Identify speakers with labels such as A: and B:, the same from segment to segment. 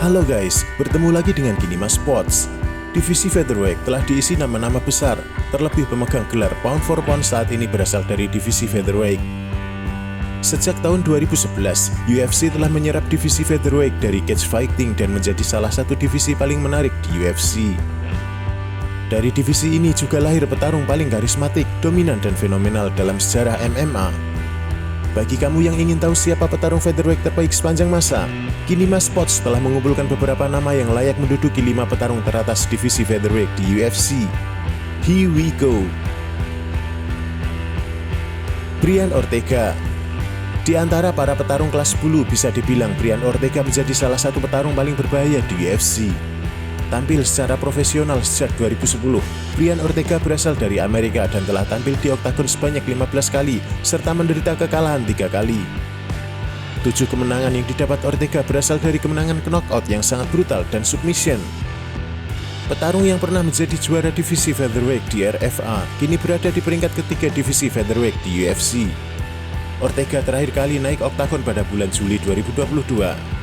A: Halo guys, bertemu lagi dengan Kinima Sports. Divisi featherweight telah diisi nama-nama besar, terlebih pemegang gelar pound for pound saat ini berasal dari divisi featherweight. Sejak tahun 2011, UFC telah menyerap divisi featherweight dari cage fighting dan menjadi salah satu divisi paling menarik di UFC. Dari divisi ini juga lahir petarung paling karismatik, dominan dan fenomenal dalam sejarah MMA. Bagi kamu yang ingin tahu siapa petarung featherweight terbaik sepanjang masa, Kinima Sports telah mengumpulkan beberapa nama yang layak menduduki 5 petarung teratas divisi featherweight di UFC. Here we go. Brian Ortega. Di antara para petarung kelas bulu, bisa dibilang Brian Ortega menjadi salah satu petarung paling berbahaya di UFC. Tampil secara profesional sejak 2010, Brian Ortega berasal dari Amerika dan telah tampil di oktagon sebanyak 15 kali, serta menderita kekalahan 3 kali. 7 kemenangan yang didapat Ortega berasal dari kemenangan knockout yang sangat brutal dan submission. Petarung yang pernah menjadi juara divisi featherweight di RFA, kini berada di peringkat ketiga divisi featherweight di UFC. Ortega terakhir kali naik oktagon pada bulan Juli 2022.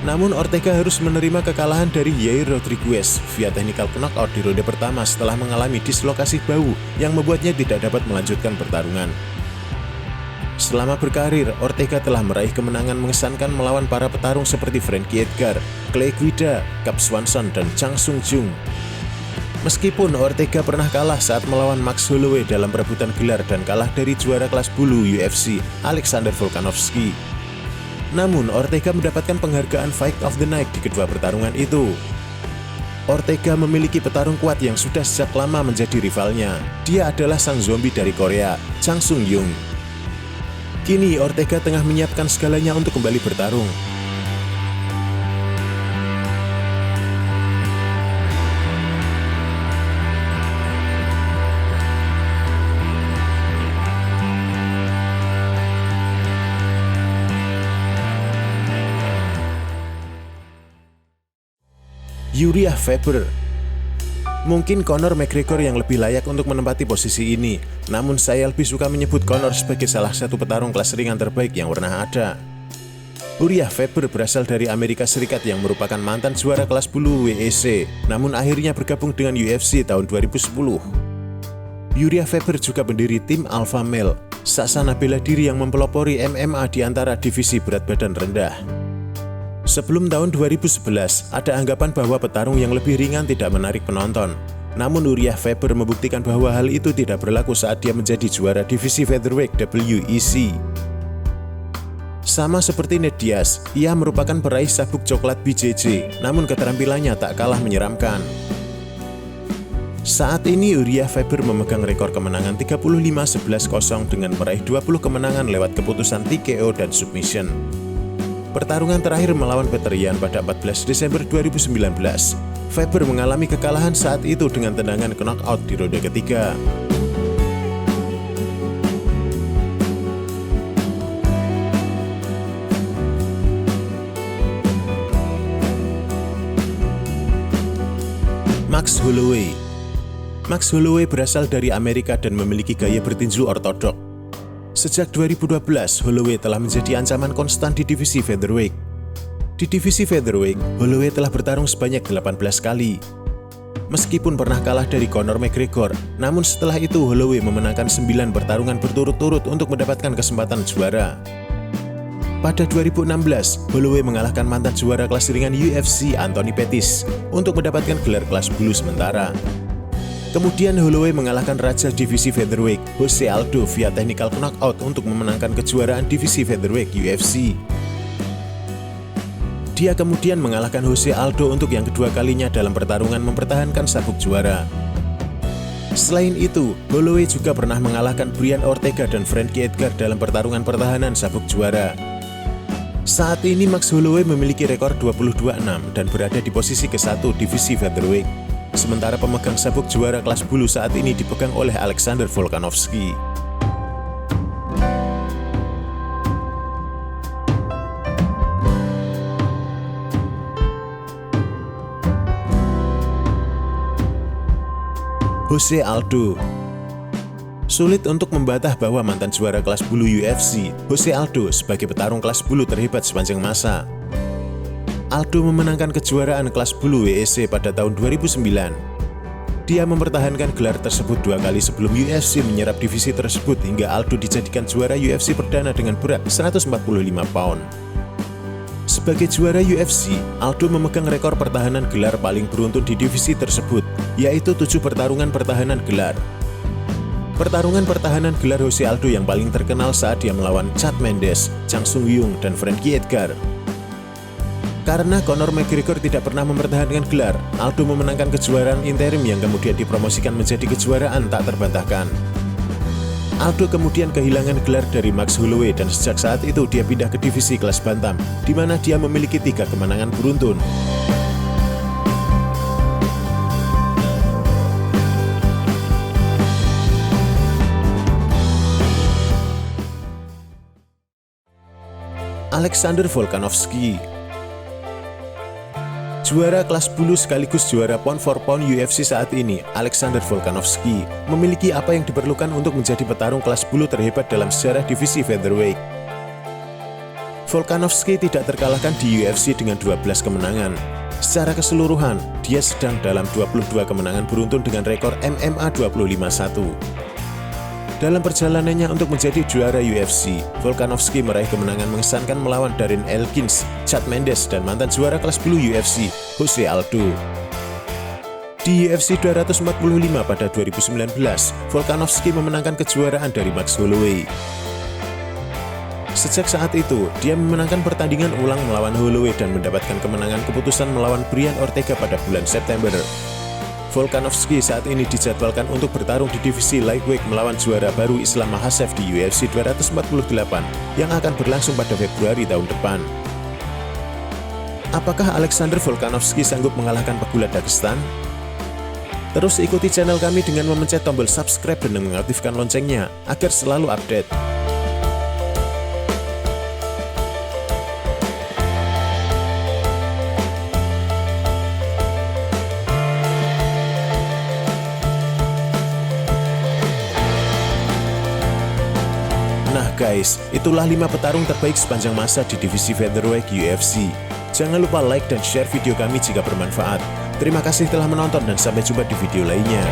A: Namun Ortega harus menerima kekalahan dari Yair Rodriguez via technical knockout di ronde pertama setelah mengalami dislokasi bahu yang membuatnya tidak dapat melanjutkan pertarungan. Selama berkarir, Ortega telah meraih kemenangan mengesankan melawan para petarung seperti Frankie Edgar, Clay Guida, Cub Swanson, dan Chang Sung Jung. Meskipun Ortega pernah kalah saat melawan Max Holloway dalam perebutan gelar dan kalah dari juara kelas bulu UFC, Alexander Volkanovski. Namun, Ortega mendapatkan penghargaan Fight of the Night di kedua pertarungan itu. Ortega memiliki petarung kuat yang sudah sejak lama menjadi rivalnya. Dia adalah sang zombie dari Korea, Chang Sung Jung. Kini, Ortega tengah menyiapkan segalanya untuk kembali bertarung. Uriah Faber. Mungkin Conor McGregor yang lebih layak untuk menempati posisi ini, namun saya lebih suka menyebut Conor sebagai salah satu petarung kelas ringan terbaik yang pernah ada. Uriah Faber berasal dari Amerika Serikat yang merupakan mantan juara kelas bulu WEC, namun akhirnya bergabung dengan UFC tahun 2010. Uriah Faber juga pendiri tim Alpha Male, sasana bela diri yang mempelopori MMA di antara divisi berat badan rendah. Sebelum tahun 2011, ada anggapan bahwa petarung yang lebih ringan tidak menarik penonton. Namun Uriah Faber membuktikan bahwa hal itu tidak berlaku saat dia menjadi juara divisi featherweight WEC. Sama seperti Nate Diaz, ia merupakan peraih sabuk coklat BJJ, namun keterampilannya tak kalah menyeramkan. Saat ini Uriah Faber memegang rekor kemenangan 35-11-0 dengan meraih 20 kemenangan lewat keputusan TKO dan submission. Pertarungan terakhir melawan Petr Yan pada 14 Desember 2019, Faber mengalami kekalahan saat itu dengan tendangan knockout di ronde ketiga. Max Holloway. Max Holloway berasal dari Amerika dan memiliki gaya bertinju ortodok. Sejak 2012, Holloway telah menjadi ancaman konstan di divisi featherweight. Di divisi featherweight, Holloway telah bertarung sebanyak 18 kali. Meskipun pernah kalah dari Conor McGregor, namun setelah itu Holloway memenangkan 9 pertarungan berturut-turut untuk mendapatkan kesempatan juara. Pada 2016, Holloway mengalahkan mantan juara kelas ringan UFC Anthony Pettis untuk mendapatkan gelar kelas bulu sementara. Kemudian Holloway mengalahkan raja divisi featherweight Jose Aldo via technical knockout untuk memenangkan kejuaraan divisi featherweight UFC. Dia kemudian mengalahkan Jose Aldo untuk yang kedua kalinya dalam pertarungan mempertahankan sabuk juara. Selain itu, Holloway juga pernah mengalahkan Brian Ortega dan Frankie Edgar dalam pertarungan pertahanan sabuk juara. Saat ini Max Holloway memiliki rekor 22-6 dan berada di posisi ke-1 divisi featherweight. Sementara pemegang sabuk juara kelas bulu saat ini dipegang oleh Alexander Volkanovski. Jose Aldo. Sulit untuk membantah bahwa mantan juara kelas bulu UFC, Jose Aldo sebagai petarung kelas bulu terhebat sepanjang masa. Aldo memenangkan kejuaraan kelas bulu WEC pada tahun 2009. Dia mempertahankan gelar tersebut 2 kali sebelum UFC menyerap divisi tersebut hingga Aldo dijadikan juara UFC perdana dengan berat 145 pound. Sebagai juara UFC, Aldo memegang rekor pertahanan gelar paling beruntun di divisi tersebut, yaitu 7 pertarungan pertahanan gelar. Pertarungan pertahanan gelar Jose Aldo yang paling terkenal saat dia melawan Chad Mendes, Chang Sung Jung, dan Frankie Edgar. Karena Conor McGregor tidak pernah mempertahankan gelar, Aldo memenangkan kejuaraan interim yang kemudian dipromosikan menjadi kejuaraan tak terbantahkan. Aldo kemudian kehilangan gelar dari Max Holloway dan sejak saat itu dia pindah ke divisi kelas bantam, di mana dia memiliki 3 kemenangan beruntun. Alexander Volkanovski, juara kelas bulu sekaligus juara pound for pound UFC saat ini, Alexander Volkanovski memiliki apa yang diperlukan untuk menjadi petarung kelas bulu terhebat dalam sejarah divisi featherweight. Volkanovski tidak terkalahkan di UFC dengan 12 kemenangan. Secara keseluruhan, dia sedang dalam 22 kemenangan beruntun dengan rekor MMA 25-1. Dalam perjalanannya untuk menjadi juara UFC, Volkanovski meraih kemenangan mengesankan melawan Darren Elkins, Chad Mendes, dan mantan juara kelas bulu UFC, Jose Aldo. Di UFC 245 pada 2019, Volkanovski memenangkan kejuaraan dari Max Holloway. Sejak saat itu, dia memenangkan pertandingan ulang melawan Holloway dan mendapatkan kemenangan keputusan melawan Brian Ortega pada bulan September. Volkanovski saat ini dijadwalkan untuk bertarung di divisi lightweight melawan juara baru Islam Makhachev di UFC 248 yang akan berlangsung pada Februari tahun depan. Apakah Alexander Volkanovski sanggup mengalahkan pegulat Dagestan? Terus ikuti channel kami dengan memencet tombol subscribe dan mengaktifkan loncengnya agar selalu update. Nah guys, itulah 5 petarung terbaik sepanjang masa di divisi featherweight UFC. Jangan lupa like dan share video kami jika bermanfaat. Terima kasih telah menonton dan sampai jumpa di video lainnya.